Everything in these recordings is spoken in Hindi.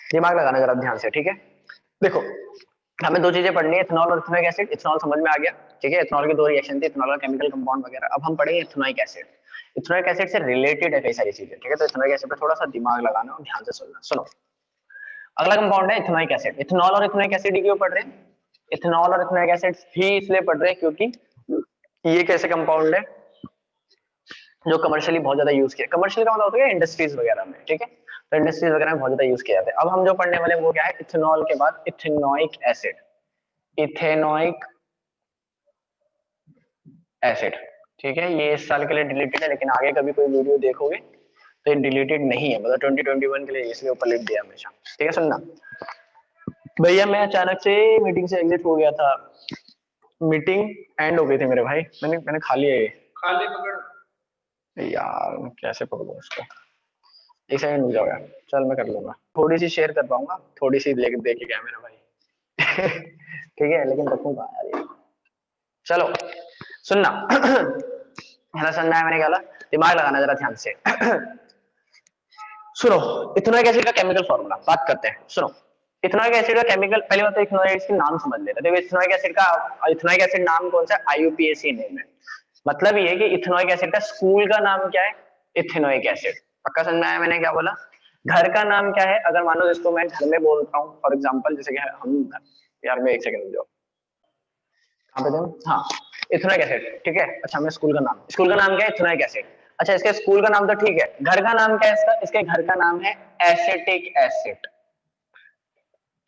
दिमाग लगाना जरा ध्यान से, ठीक है। देखो, हमें दो चीजें पढ़नी है, इथेनॉल और इथेनोइक एसिड। इथेनॉल समझ में आ गया, ठीक है। इथेनॉल की दो रिएक्शन थी, इथेनॉल का केमिकल कंपाउंड वगैरह। अब हम पढ़ेंगे इथेनोइक एसिड। इथेनोइक एसिड से रिलेटेड है कई सारी चीजें, ठीक है। तो इथेनोइक एसिड पे थोड़ा सा दिमाग लगाना और ध्यान से सुनना। सुनो, अगला कंपाउंड है इथेनोइक एसिड। इथेनॉल और इथेनोइक एसिड ही क्यों पढ़ रहे हैं? इथेनॉल और इथेनोइक एसिड ही इसलिए पढ़ रहे हैं क्योंकि ये कैसे कंपाउंड है जो कमर्शियली बहुत ज्यादा यूज किया। कमर्शियल का मतलब होता है इंडस्ट्रीज वगैरह में, ठीक है। तो इंडस्ट्रीज वगैरह में बहुत ज्यादा यूज किया जाता है। अब हम जो पढ़ने वाले हैं वो क्या है, इथेनॉल के बाद इथेनोइक एसिड। इथेनोइक एसिड, ठीक है। ये इस साल के लिए डिलीटेड है, लेकिन आगे कभी कोई वीडियो देखोगे तो ये डिलीटेड नहीं है, मतलब 2021 के लिए, इसलिए ऊपर लिख दिया हमेशा, ठीक है। सुनना भैया, मैं अचानक से मीटिंग से एग्जिट हो गया था। मीटिंग एंड हो गई थी मेरे भाई, मैंने मैंने खा लिया ये। खाली पकड़ यार, कैसे पकड़ूं इसको? एक सेकंड रुक जाओ यार, चल मैं कर लूंगा। थोड़ी सी शेयर कर पाऊंगा, थोड़ी सी लेके देख गया मेरा भाई। ठीक है, लेकिन रखूंगा यार ये। चलो सुनना। है समझ में आया मैंने क्या बोला? दिमाग लगाना जरा ध्यान से। सुनो, इथेनोइक एसिड का केमिकल फॉर्मूला बात करते हैं। सुनो, इथेनोइक एसिड का केमिकल, पहले बात तो इथेनोइक एसिड का नाम समझ लेते हैं। देखो, इथेनोइक एसिड का, इथेनोइक एसिड नाम कौन सा है? आईयूपीएसी नेम है। मतलब ये है कि इथेनोइक एसिड का स्कूल का नाम क्या है? Ethanoic acid. पक्का समझ में आया मैंने क्या बोला? घर का नाम क्या है? अगर मानो जिसको मैं घर में बोलता हूँ, फॉर एग्जाम्पल, जैसे कि हम, यार मैं एक सेकंड जाओ, कहाँ पे थे? हाँ, इथेनोइक एसिड, ठीक है। अच्छा, मैं स्कूल का नाम क्या है? Ethanoic acid. अच्छा, इसके स्कूल का नाम तो ठीक है, घर का नाम क्या है इसका? इसके घर का नाम है एसिटिक एसिड,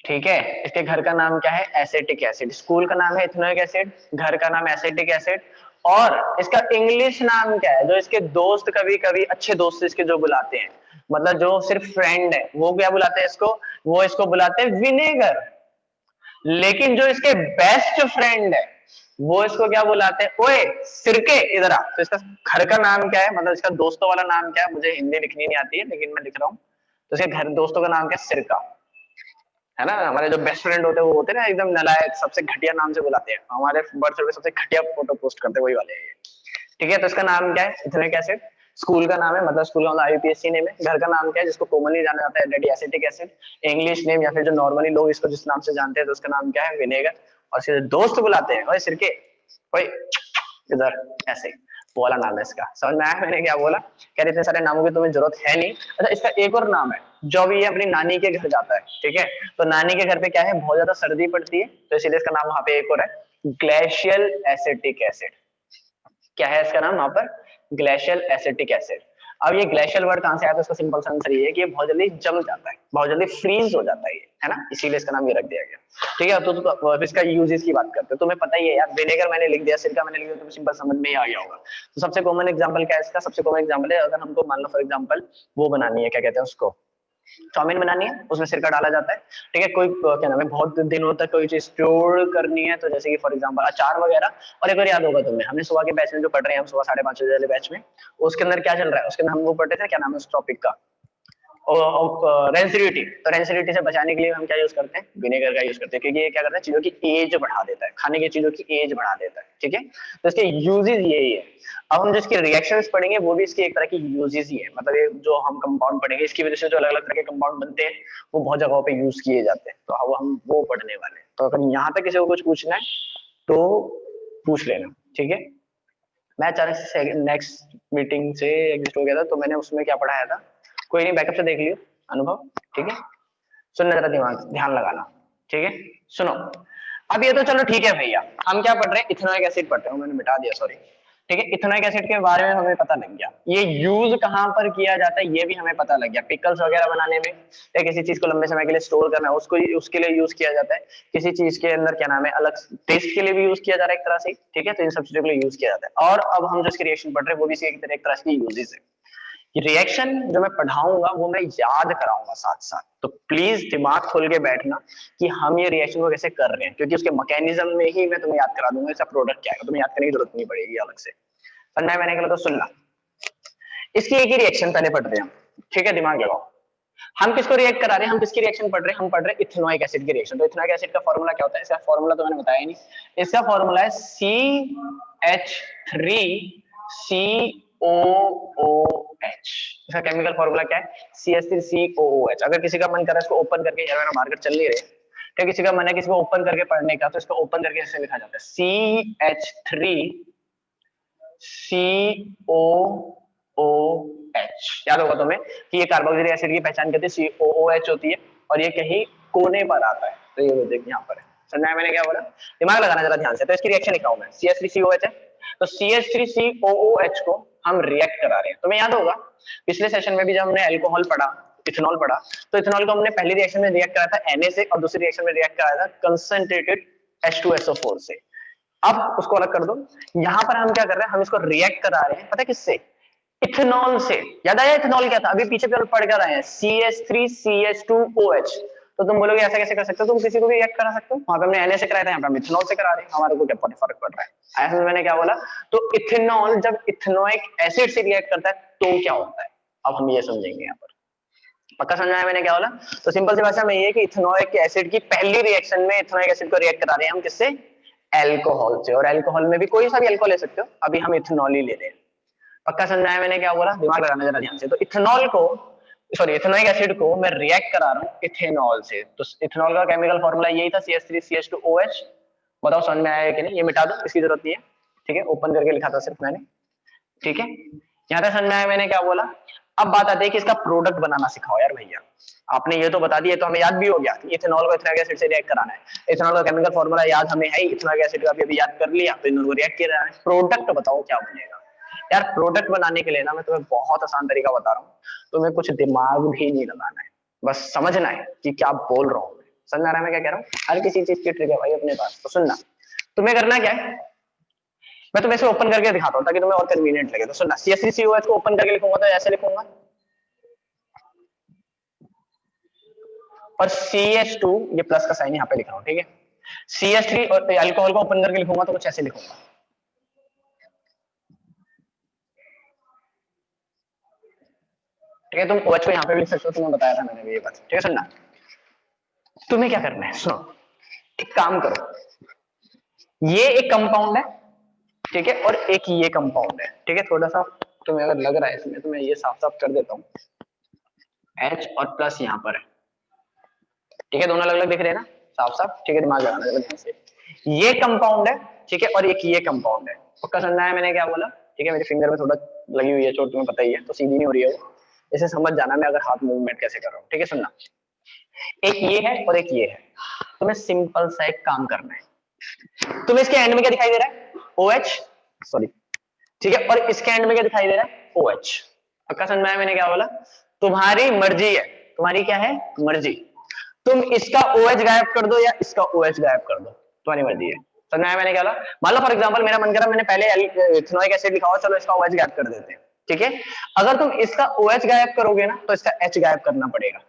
ठीक है। इसके घर का नाम क्या है? Acetic acid. स्कूल का नाम है इथेनोइक एसिड, घर का नाम एसिटिक एसिड। और इसका इंग्लिश नाम क्या है, जो इसके दोस्त कभी कभी अच्छे दोस्त इसके जो बुलाते हैं, मतलब जो सिर्फ फ्रेंड है, वो क्या बुलाते हैं इसको? वो इसको बुलाते हैं विनेगर। लेकिन जो इसके बेस्ट फ्रेंड है, वो इसको क्या बुलाते हैं? ओए सिरके, इधर आ। तो इसका घर का नाम क्या है, मतलब इसका दोस्तों वाला नाम क्या है? मुझे हिंदी लिखनी नहीं आती है, लेकिन मैं लिख रहा हूँ। तो इसके घर दोस्तों का नाम क्या है? सिरका, है ना। हमारे जो बेस्ट फ्रेंड होते हैं वो होते हैं ना एकदम नलायक, सबसे घटिया नाम से बुलाते हैं, हमारे बर्थडे पे सबसे घटिया फोटो पोस्ट करते हैं, वही वाले हैं, ठीक है। तो इसका नाम क्या है? Ethanoic acid. स्कूल का नाम है, मतलब स्कूल का आईयूपीएसी नेम है। घर का नाम क्या है, जिसको कॉमनली जाना जाता है, ready acetic acid. English name या फिर जो नॉर्मली लोग इसको जिस नाम से जानते हैं, तो उसका नाम क्या है? विनेगर। और इसके दोस्त बुलाते हैं, ओए सिरके, ओए इधर, ऐसे, वो वाला नाम है इसका। समझ में आया मैंने क्या बोला? कह रहे इतने सारे नामों की तुम्हें जरूरत है नहीं। अच्छा, इसका एक और नाम है, जब ये अपनी नानी के घर जाता है, ठीक है। तो नानी के घर पे क्या है, बहुत ज्यादा सर्दी पड़ती है, तो इसीलिए इसका नाम वहां पे एक और है, ग्लेशियल एसिटिक एसिड। क्या है इसका नाम वहां पर? Glacial acetic acid. अब ये ग्लेशियल वर्ड कहां से आया? तो इसका सिंपल सा आंसर ये है कि ये बहुत जल्दी जम जाता है, बहुत जल्दी फ्रीज हो जाता है ना, इसीलिए इसका नाम ये रख दिया गया, ठीक है। तो इसका यूजेस की बात करते हैं, तुम्हें पता ही है यार, विनेगर मैंने लिख दिया, सिरका मैंने लिख दिया, तुम्हें सिंपल समझ में ही आ गया होगा। तो सबसे कॉमन एग्जांपल क्या है इसका? सबसे कॉमन एग्जांपल है, अगर हमको मान लो फॉर एग्जांपल वो बनानी है, क्या कहते हैं उसको, चाउमीन बनानी है, उसमें सिरका डाला जाता है, ठीक है। कोई क्या नाम है, बहुत दिनों तक कोई चीज स्टोर करनी है, तो जैसे कि फॉर एग्जांपल अचार वगैरह। और एक बार याद होगा तुम्हें, हमने सुबह के बैच में जो पढ़ रहे हैं, हम सुबह 5:30 वाले बैच में, उसके अंदर क्या चल रहा है, उसके अंदर हम वो पढ़ते थे, क्या नाम है उस टॉपिक का, रेंसिडिटी। तो रेंसिडिटी से बचाने के लिए हम क्या यूज करते हैं? विनेगर का यूज करते हैं, क्योंकि ये क्या करता है, चीजों की एज बढ़ा देता है, खाने की चीजों की एज बढ़ा देता है, ठीक है। तो इसके यूजेस यही है। अब हम जिसके रिएक्शंस पढ़ेंगे वो भी इसकी एक तरह की यूजेस ही है, मतलब ये जो हम कंपाउंड पढ़ेंगे, इसकी वजह से जो अलग अलग तरह के कंपाउंड बनते हैं, वो बहुत जगहों पे यूज किए जाते हैं, तो अब हम वो पढ़ने वाले हैं। तो अगर यहाँ पे किसी को कुछ पूछना है तो पूछ लेना, ठीक है। मैं अचानक से नेक्स्ट मीटिंग से एग्जिट हो गया था, तो मैंने उसमें क्या पढ़ाया था, कोई नहीं, बैकअप से देख लियो अनुभव, ठीक है। सुनना जरा, दिमाग ध्यान लगाना, ठीक है। सुनो, अब ये तो चलो ठीक है भैया, हम क्या पढ़ रहे हैं? इथेनोइक एसिड पढ़ रहे हैं, मैंने मिटा दिया, सॉरी, ठीक है। इथेनोइक एसिड के बारे में हमें पता लग गया, ये यूज कहां पर किया जाता है ये भी हमें पता लग गया, पिकल्स वगैरह बनाने में, या किसी चीज को लंबे समय के लिए स्टोर करना है, उसको उसके लिए यूज किया जाता है। किसी चीज के अंदर क्या नाम है, अलग टेस्ट के लिए भी यूज किया जा रहा है एक तरह से, ठीक है। तो इन सब चीजों के लिए यूज किया जाता है। और अब हम जो इसकी रिएक्शन पढ़ रहे हैं वो भी एक तरह की यूजेस है। रिएक्शन जो मैं पढ़ाऊंगा वो मैं याद कराऊंगा साथ साथ, तो प्लीज दिमाग खोल के बैठना कि हम ये रिएक्शन को कैसे कर रहे हैं, क्योंकि उसके मैकेनिज्म में ही मैं तुम्हें याद करा दूंगा, इसका प्रोडक्ट क्या है, तुम्हें याद करने की जरूरत नहीं पड़ेगी अलग से। पढ़ना है मैंने कहा, तो सुन ला। इसकी एक ही रिएक्शन पहले पढ़ रहे हैं, ठीक है, दिमाग लगाओ। हम किसको रिएक्ट करा रहे हैं, हम किसकी रिएक्शन पढ़ रहे हैं? हम पढ़ रहे हैं इथेनोइक एसिड की रिएक्शन। तो इथेनोइक एसिड का फॉर्मूला क्या होता है? इसका फॉर्मूला तो मैंने बताया नहीं, इसका फॉर्मूला है CH3COOH, CH। इसका केमिकल फॉर्मूला क्या है? CH3COOH। अगर किसी का मन करे इसको ओपन करके, यार मेरा मार्कर चल नहीं रहे, तो किसी का मन है किसी को ओपन करके पढ़ने का, तो इसको ओपन करके ऐसे लिखा जाता है CH3COOH। याद होगा तुम्हें कि ये कार्बोक्सिलिक एसिड की पहचान करती है COOH होती है, और ये कहीं कोने पर आता है। तो ये देखिए यहाँ पर है। समझा मैंने क्या बोला? दिमाग लगाना जरा ध्यान से। तो इसकी रिएक्शन लिखा हूं मैं, CH3COH है, तो CH3COOH को हम रिएक्ट करा रहे हैं। तुम्हें याद होगा पिछले सेशन में भी जब हमने अल्कोहल पढ़ा, इथेनॉल पढ़ा, तो इथेनॉल को हमने पहली रिएक्शन में रिएक्ट कराया था Na से, और दूसरी रिएक्शन में रिएक्ट कराया था कंसंट्रेटेड H2SO4 से। अब उसको अलग कर दो। यहां पर हम क्या कर रहे हैं, हम इसको रिएक्ट करा रहे हैं, पता है किससे? इथेनॉल से। याद आया इथेनॉल क्या था? अभी पीछे पढ़ कर आए हैं, CH3CH2OH। तो तुम बोलोगे ऐसा कैसे कर सकते हो? तुम किसी को भी रिएक्ट करा सकते हो। वहां पे हमने Na से कराया था, यहाँ पे हम इथेनॉल से करा रहे हैं, हमारे को क्या फर्क पड़ रहा है? ऐसा मैंने क्या बोला? तो इथेनॉल जब इथेनोइक एसिड से रिएक्ट करता है तो क्या होता है, अब हम ये समझेंगे यहाँ पर। पक्का समझाया मैंने क्या बोला? तो सिंपल सी भाषा में ये है कि इथेनोइक एसिड की पहली रिएक्शन में इथेनोइक एसिड को रिएक्ट करा रहे हैं हम किससे? एल्कोहल से। और एल्कोहल में भी कोई सा भी अल्कोहल ले सकते हो, अभी हम इथेनॉल ही ले रहे हैं। पक्का समझाया मैंने क्या बोला? दिमाग लगाना जरा ध्यान से। तो इथेनॉल को, सॉरी इथेनोइक एसिड को मैं रिएक्ट करा रहा हूँ इथेनॉल से। तो इथेनॉल का केमिकल फॉर्मूला यही था, CH3CH2OH। बताओ समझ में आया कि नहीं? ये मिटा दो, इसकी जरूरत नहीं है, ठीक है, ओपन करके लिखा था सिर्फ मैंने, ठीक है। यहाँ तक समझ में आया मैंने क्या बोला? अब बात आती है कि इसका प्रोडक्ट बनाना सिखाओ यार भैया। आपने ये तो बता दिया, तो हमें याद भी हो गया कि इथेनॉल को इथेनॉइक एसिड से रिएक्ट कराना है। इथेनॉल का केमिकल फॉर्मूला याद हमें है, इथेनॉइक एसिड का भी अभी याद कर लिया, तो इन दोनों को रिएक्ट किया है। प्रोडक्ट बताओ क्या बनेगा? यार प्रोडक्ट बनाने के लिए ना मैं तुम्हें बहुत आसान तरीका बता रहा हूँ, तुम्हें कुछ दिमाग भी नहीं लगाना है, बस समझना है कि क्या बोल रहा हूँ मैं। समझ आ रहा है मैं क्या कह रहा हूँ? हर किसी चीज की ट्रिक है भाई अपने पास। तो सुनना, तुम्हें करना क्या है, मैं तुम्हें इसे ओपन करके दिखाता हूँ ताकि तुम्हें और कन्वीनियंट लगे। तो सुनना, CH3COH को ओपन करके लिखूंगा तो ऐसे लिखूंगा, और CH2, ये प्लस का साइन यहाँ पे लिख रहा हूँ, ठीक है। CH3 और अल्कोहल को ओपन करके लिखूंगा तो कुछ ऐसे लिखूंगा, ठीक है। तुम OH को यहाँ पे भी लिख सकते हो, तुम्हें बताया था मैंने भी ये बात, ठीक है। सुनना, तुम्हें क्या करना है, सुनो, एक काम करो, ये एक कंपाउंड है, ठीक है, और एक ये कंपाउंड है, ठीक है। थोड़ा सा तुम्हें अगर लग रहा है इसमें तो मैं ये साफ साफ कर देता हूँ, H और प्लस यहाँ पर है, ठीक है, दोनों अलग अलग दिख रहे हैं ना, साफ साफ, ठीक है। दिमाग लगाना जरा ध्यान से, ये कंपाउंड है, ठीक है, और एक ये कंपाउंड है। पक्का समझना है मैंने क्या बोला? ठीक है, मेरे फिंगर में थोड़ा लगी हुई है चोट, तुम्हें पता ही है, तो सीधी नहीं हो रही है वो, इसे समझ जाना मैं अगर हाथ मूवमेंट कैसे कर रहा हूँ, ठीक है। सुनना, एक ये है और एक ये है, तुम्हें सिंपल सा एक काम करना है। तुम्हें इसके एंड में क्या दिखाई दे रहा है? OH, सॉरी, ठीक है, और इसके एंड में क्या दिखाई दे रहा है? OH। पक्का समझ में आया मैंने क्या बोला? तुम्हारी मर्जी है, तुम्हारी क्या है? मर्जी। तुम इसका OH गायब कर दो या इसका OH गायब कर दो, तुम्हारी मर्जी है। समझ में आया मैंने क्या बोला? मान लो फॉर एग्जांपल मेरा मन करा मैंने पहले इथेनोइक एसिड लिखा हुआ, चलो इसका OH गायब कर देते हैं, ठीक है। अगर तुम इसका OH गायब करोगे ना तो इसका H गायब करना पड़ेगा।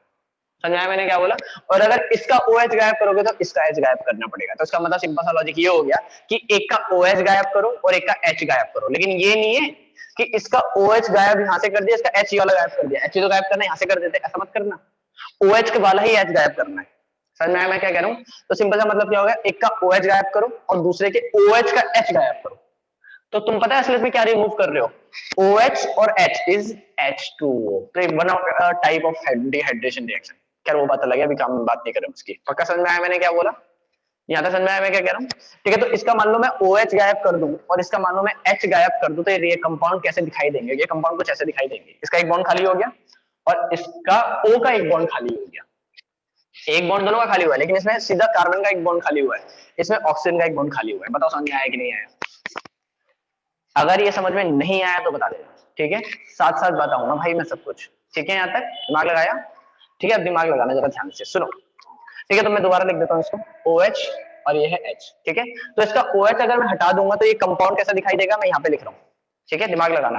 समझाया मैंने क्या बोला? और अगर इसका OH गायब करोगे तो इसका H गायब करना पड़ेगा। तो इसका मतलब सिंपल सा लॉजिक ये हो गया कि एक का OH गायब करो और एक का H गायब करो, लेकिन ये नहीं है कि इसका OH गायब यहां से कर दिया, इसका H वाला गायब कर दिया। H तो गायब करना यहां से कर देते, ऐसा मत करना, OH के वाला ही H गायब करना है। समझ में आया मैं क्या कह रहा हूँ? तो सिंपल सा मतलब क्या होगा, एक का OH गायब करो और दूसरे के OH का H गायब करो। तो तुम पता है असलियत में क्या रिमूव कर रहे हो? OH और H इज H2O, तो one type of dehydration reaction. क्या वो बात अलग है, अभी काम बात नहीं करें उसकी। पक्का समझ में आया मैंने क्या बोला? यहाँ तक समझ में आया मैं क्या कह रहा हूँ? ठीक है, तो इसका मान लो मैं OH गायब कर दूं और इसका मान लो मैं H गायब कर दूं, तो ये कंपाउंड कैसे दिखाई देंगे? ये कंपाउंड कुछ ऐसे दिखाई देंगे, इसका एक बॉन्ड खाली हो गया और इसका O का एक बॉन्ड खाली हो गया। एक बॉन्ड दोनों का खाली हुआ है, लेकिन इसमें सीधा कार्बन का एक बॉन्ड खाली हुआ है, इसमें ऑक्सीजन का एक बॉन्ड खाली हुआ है। बताओ समझ में आया कि नहीं आया? अगर ये समझ में नहीं आया तो बता देना, ठीक है। साथ साथ बताऊंगा भाई मैं सब कुछ, ठीक है। यहाँ तक दिमाग लगाया? ठीक है, अब दिमाग लगाना जरा ध्यान से सुनो, ठीक है। तो मैं दोबारा लिख देता हूँ इसको, OH और ये है H, ठीक है। तो इसका OH अगर मैं हटा दूंगा तो ये कंपाउंड कैसा दिखाई देगा? मैं यहाँ पे लिख रहा हूँ, ठीक है, दिमाग लगाना।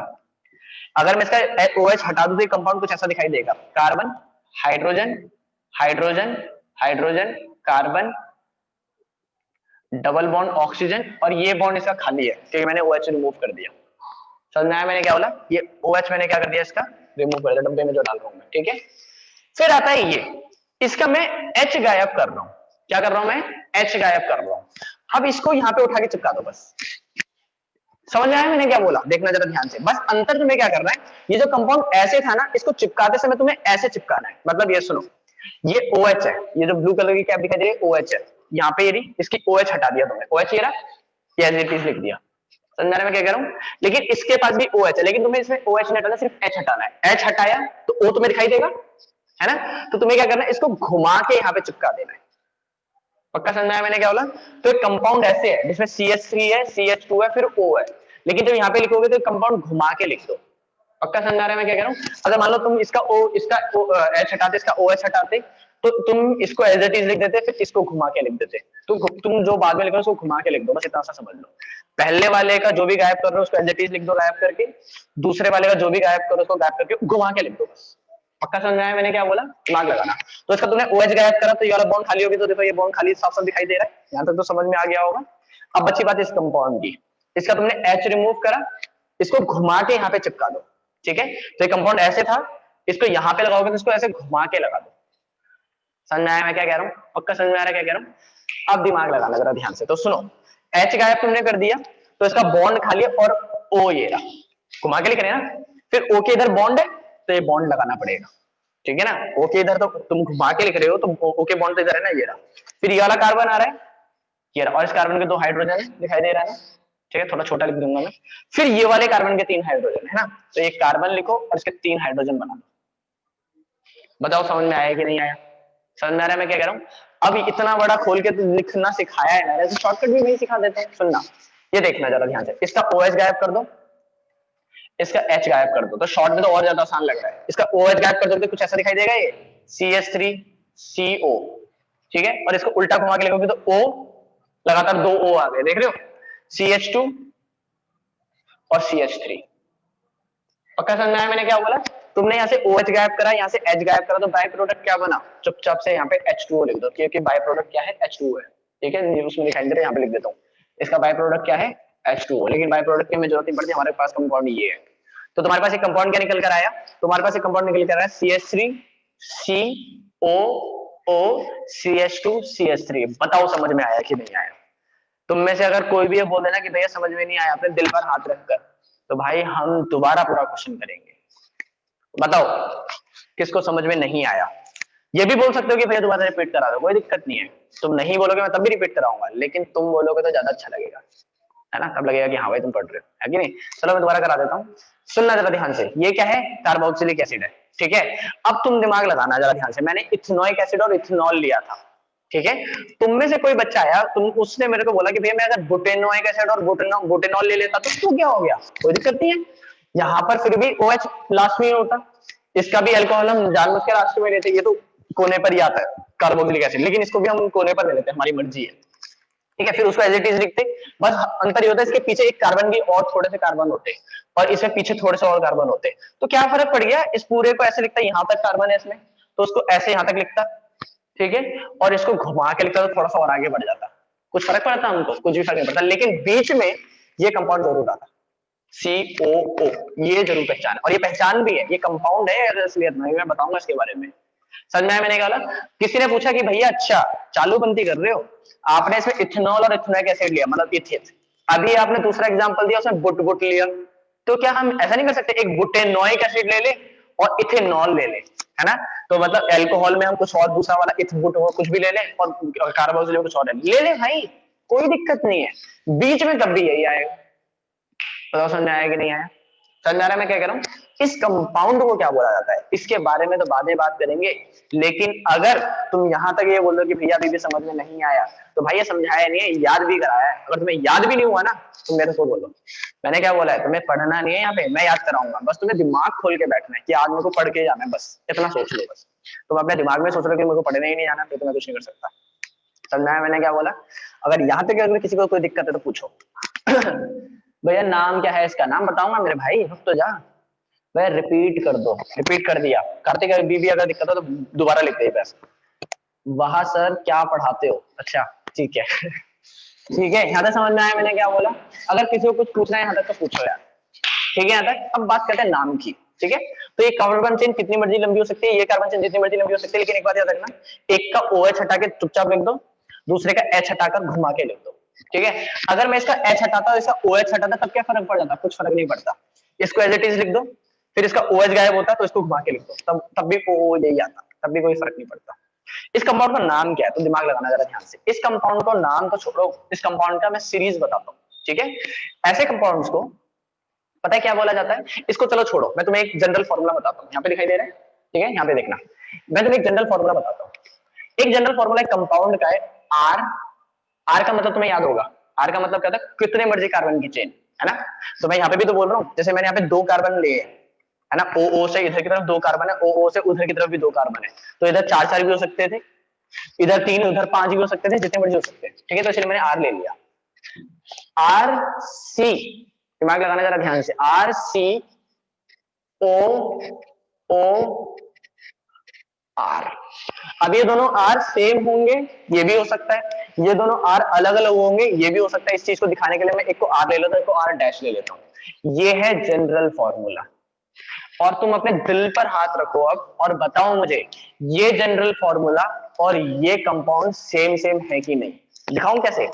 अगर मैं इसका OH हटा दूं तो ये कंपाउंड कुछ ऐसा दिखाई देगा, carbon, hydrogen, hydrogen, hydrogen, carbon, double bond oxygen, और ये बॉन्ड इसका खाली है क्योंकि मैंने OH रिमूव कर दिया। समझ में आया मैंने क्या बोला? ये OH मैंने क्या कर दिया, इसका रिमूव कर दिया डब्बे में जो डाल रहा हूं मैं, ठीक है। फिर आता है ये, इसका मैं H गायब कर रहा हूं। क्या कर रहा हूं मैं? H गायब कर रहा हूं। अब इसको यहां पे उठा के चिपका दो बस, समझ में आया मैंने क्या बोला? देखना जरा ध्यान से, बस अंतर तुम्हें क्या करना है, ये जो कंपाउंड ऐसे था ना, इसको चिपकाते समय तुम्हें ऐसे चिपकाना है। मतलब ये सुनो, ये OH है, ये जो ब्लू कलर की कैप दिखाई दे रही है OH है, यहाँ पे ये रही, इसकी OH हटा दिया तुमने, OH ये रहा, ये एज इट इज लिख दिया। समझ में क्या कह रहा हूँ? लेकिन इसके पास भी OH है, लेकिन तुम्हें इसमें OH नहीं हटाना, सिर्फ H हटाना है। H हटाया तो O तुम्हें दिखाई देगा, है ना? तो तुम्हें क्या करना है, इसको घुमा के यहाँ पे चिपका देना है। पक्का समझ में आया मैंने क्या बोला? तो एक कंपाउंड ऐसे है जिसमें CH3 है, CH2 है, फिर O है, लेकिन जब यहाँ पे लिखोगे तो कंपाउंड घुमा के लिख दो। पक्का समझ आ रहा है मैं क्या कह रहा हूँ? अगर मान लो तुम इसका H हटाते, इसका OH हटाते, तो तुम इसको एज इट इज लिख देते, फिर इसको घुमा के लिख देते। तो तुम जो बाद में लिखो उसको घुमा के लिख दो, बस इतना सा समझ लो। पहले वाले का जो भी गायब कर रहे हो उसको एज इट इज लिख दो गायब करके, दूसरे वाले का जो भी गायब करो उसको गायब करके घुमा के लिख दो बस। पक्का समझ में आया मैंने क्या बोला? दिमाग लगाना। तो इसका तुमने OH गायब करा तो ये वाला बॉन्ड खाली हो गया, तो देखो ये बॉन्ड खाली साफ साफ दिखाई दे रहा है, यहाँ तक तो समझ में आ गया होगा। अब बच्ची बात इस कंपाउंड की, इसका तुमने H रिमूव करा, इसको घुमा के यहाँ पे चिपका दो, ठीक है? तो ये कंपाउंड ऐसे था, इसको यहाँ पे लगाओगे तो इसको ऐसे घुमा के लगा दो। समझ में आया मैं क्या कह रहा हूँ? पक्का समझ में आ रहा है क्या कह रहा हूँ? अब दिमाग लगाना जरा ध्यान से। तो सुनो, H गायब तुमने कर दिया तो इसका बॉन्ड खाली है, और O ये रहा, घुमा के लिख रहे हैं ना, फिर O के इधर बॉन्ड है तो ये बॉन्ड लगाना पड़ेगा, ठीक है ना? O के इधर तो तुम घुमा के लिख रहे हो, तो O के बॉन्ड तो इधर है ना, ये रहा। फिर ये वाला कार्बन आ रहा है, ये रहा, और इस कार्बन के 2 हाइड्रोजन दिखाई दे रहा है ना, ठीक है? थोड़ा छोटा लिख दूंगा मैं। फिर ये वाले कार्बन के 3 हाइड्रोजन है ना, तो एक कार्बन लिखो और इसके 3 हाइड्रोजन बना दो। बताओ समझ में आया कि नहीं आया? समझ में आ रहा है मैं क्या कह रहा हूँ? अब इतना बड़ा खोल के तो लिखना सिखाया है ना, ऐसे शॉर्टकट भी नहीं सिखा देते हैं। सुनना, ये देखना जरा ध्यान से, इसका OH गायब कर दो, इसका H गायब कर दो, तो शॉर्ट में तो और ज्यादा आसान लग रहा है। इसका OH गायब कर दो तो कुछ ऐसा दिखाई देगा, ये CH3CO, ठीक है? और इसको उल्टा घुमा के लिखोगे तो O, लगातार 2 O आ गए, देख रहे हो? CH2 और CH3। पक्का समझ में आया मैंने क्या बोला? तुमने यहाँ से OH गायब करा, यहाँ से H गायब करा, तो बाय प्रोडक्ट क्या बना? चुपचाप से यहाँ पे H2O लिख दो, क्योंकि बाय प्रोडक्ट क्या है? H2O है, ठीक है? उसमें दिखाई दे रहा है, यहाँ पे लिख देता हूँ। इसका बाय प्रोडक्ट क्या है? H2O, लेकिन बाय प्रोडक्ट की हमें जरूरत नहीं पड़ती, हमारे पास कंपाउंड ये है। तो तुम्हारे पास एक कंपाउंड क्या निकल कर आया? तुम्हारे पास एक कंपाउंड निकल कर आया CH3COO CH2 CH3। बताओ समझ में आया कि नहीं आया? तुम में से अगर कोई भी ये बोल देना कि भैया समझ में नहीं आया, अपने दिल पर हाथ रखकर, तो भाई हम दोबारा पूरा क्वेश्चन करेंगे। बताओ किसको समझ में नहीं आया? ये भी बोल सकते हो कि भैया दोबारा रिपीट करा दो, कोई दिक्कत नहीं है। तुम नहीं बोलोगे मैं तब भी रिपीट कराऊंगा, लेकिन तुम बोलोगे तो ज्यादा अच्छा लगेगा, है ना? तब लगेगा कि हाँ भाई तुम पढ़ रहे हो, है कि नहीं? चलो मैं दोबारा करा देता हूँ, सुनना जरा ध्यान से। ये क्या है? कार्बोक्सिलिक एसिड है, ठीक है? अब तुम दिमाग लगाना जरा ध्यान से। मैंने इथेनोइक एसिड और इथेनॉल लिया था, ठीक है? तुम में से कोई बच्चा आया, तुम उसने मेरे को बोला कि भैया मैं अगर बुटेनोइक एसिड और बुटेनॉल ले लेता तो क्या हो गया? कोई दिक्कत नहीं है, यहाँ पर फिर भी OH लास्ट में होता। इसका भी अल्कोहल हम जानबूझ के लास्ट में लेते, ये तो कोने पर ही आता है कार्बोक्सिलिक एसिड, लेकिन इसको भी हम कोने पर ले लेते हैं, हमारी मर्जी है, ठीक है? फिर उसको एज इट इज लिखते, बस अंतर ये होता है इसके पीछे एक कार्बन भी और थोड़े से कार्बन होते और इसमें पीछे थोड़े से और कार्बन होते। तो क्या फर्क पड़ गया? इस पूरे को ऐसे लिखता, यहाँ तक कार्बन है इसमें, तो उसको ऐसे यहाँ तक लिखता, ठीक है? और इसको घुमा के लिखता तो थोड़ा सा और आगे बढ़ जाता। कुछ फर्क पड़ता हमको? कुछ भी फर्क नहीं पड़ता, लेकिन बीच में ये कंपाउंड जरूर आता, COO, ये जरूर पहचान, और ये पहचान भी है, ये कंपाउंड है, असलियत नहीं, मैं बताऊंगा इसके बारे में। समझ में आया मैंने कहा? किसी ने पूछा कि भैया अच्छा चालूबंदी कर रहे हो, आपने इसमें इथेनॉल और इथेनोइक एसिड लिया, मतलब इथित, अभी आपने दूसरा एग्जांपल दिया उसमें बुट बुट लिया, तो क्या हम ऐसा नहीं कर सकते एक बुटेनोइक एसिड ले ले और इथेनॉल ले ले, है ना? तो मतलब अल्कोहल में हम कुछ और दूसरा वाला इथबुट हो कुछ भी ले लें, और कार्बोक्सिल कुछ और ले ले भाई, कोई दिक्कत नहीं है। बीच में कब भी यही आएगा। बताओ समझ में आया कि नहीं आया? समझ में आ रहा है मैं क्या कह रहा हूँ? इस कंपाउंड को क्या बोला जाता है, इसके बारे में तो बाद में बात करेंगे, लेकिन अगर तुम यहाँ तक ये बोल दो कि भैया अभी भी समझ में नहीं आया, तो भाई ये समझाया नहीं है, याद भी कराया है। अगर तुम्हें याद भी नहीं हुआ ना, तुम मेरे को बोलो, मैंने क्या बोला है, तुम्हें पढ़ना नहीं है यहाँ पे, मैं याद कराऊंगा, बस तुम्हें दिमाग खोल के बैठना है कि आज मेरे को पढ़ के जाना है, बस इतना सोच लो। बस तुम अपने दिमाग में सोच लो कि मेरे को पढ़ने ही नहीं जाना, फिर तो मैं कुछ नहीं कर सकता। समझा है मैंने क्या बोला? अगर यहाँ तक अगर किसी को कोई दिक्कत है तो पूछो। भैया नाम क्या है इसका? नाम बताऊंगा मेरे भाई, रुक तो जा। भैया रिपीट कर दो, रिपीट कर दिया। कार्तिक बीबी अगर दिक्कत हो तो दोबारा लिख दे बस। वहां सर क्या पढ़ाते हो? अच्छा ठीक है। ठीक है, यहाँ तक समझ में आया मैंने क्या बोला? अगर किसी को कुछ पूछना है यहाँ तक तो पूछो यार, ठीक है? यहाँ तक। अब बात करते हैं नाम की, ठीक है? तो ये कार्बन चेन कितनी मर्जी लंबी हो सकती है, ये कार्बन चेन जितनी मर्जी लंबी हो सकती है, लेकिन एक बात याद रखना, एक का OH हटा के चुपचाप लिख दो, दूसरे का H हटाकर घुमा के लिख दो, ठीक है, अगर मैं इसका H हटाता इसका OH हटाता तब क्या फर्क पड़ जाता? कुछ फर्क नहीं पड़ता। इसको एज इट इज लिख दो, फिर इसका OH गायब होता तो इसको घुमा के लिख दो, तब भी ओ यही आता, तब भी कोई फर्क नहीं पड़ता। इस कंपाउंड का नाम क्या है? तो दिमाग लगाना जरा ध्यान से। इस कंपाउंड का नाम तो छोड़ो, इस कंपाउंड का मैं सीरीज बताता हूँ, ठीक है। ऐसे कंपाउंड्स को पता है क्या बोला जाता है? इसको चलो छोड़ो, मैं तुम्हें एक जनरल फॉर्मूला बताता हूँ, यहाँ पे दिखाई दे रहा है, ठीक है, यहाँ पे देखना। मैं तुम्हें एक जनरल फॉर्मूला बताता हूँ। एक जनरल फॉर्मूला एक कंपाउंड का है आर। आर का मतलब तुम्हें याद होगा, आर का मतलब क्या था? कितने मर्जी कार्बन की चेन, है ना। तो मैं यहाँ पे भी तो बोल रहा हूँ, जैसे मैंने यहाँ पे 2 कार्बन लिए है ना, ओ ओ से इधर की तरफ 2 कार्बन है, ओ ओ से उधर की तरफ भी 2 कार्बन है, तो इधर 4 भी हो सकते थे, इधर 3 उधर 5 भी हो सकते थे, जितने मर्जी हो सकते हैं, ठीक है। तो इसलिए मैंने आर ले लिया। आर सी, दिमाग लगाना जरा ध्यान से, आर सी ओ ओ आर। अब ये दोनों आर सेम होंगे, ये भी हो सकता है, ये दोनों आर अलग अलग होंगे, ये भी हो सकता है। इस चीज को दिखाने के लिए मैं एक को आर ले लेता हूं, एक को आर डैश ले लेता हूं। ये है जनरल फॉर्मूला। और तुम अपने दिल पर हाथ रखो अब और बताओ मुझे, ये जनरल फॉर्मूला और ये कंपाउंड सेम सेम है कि नहीं? दिखाऊं कैसे?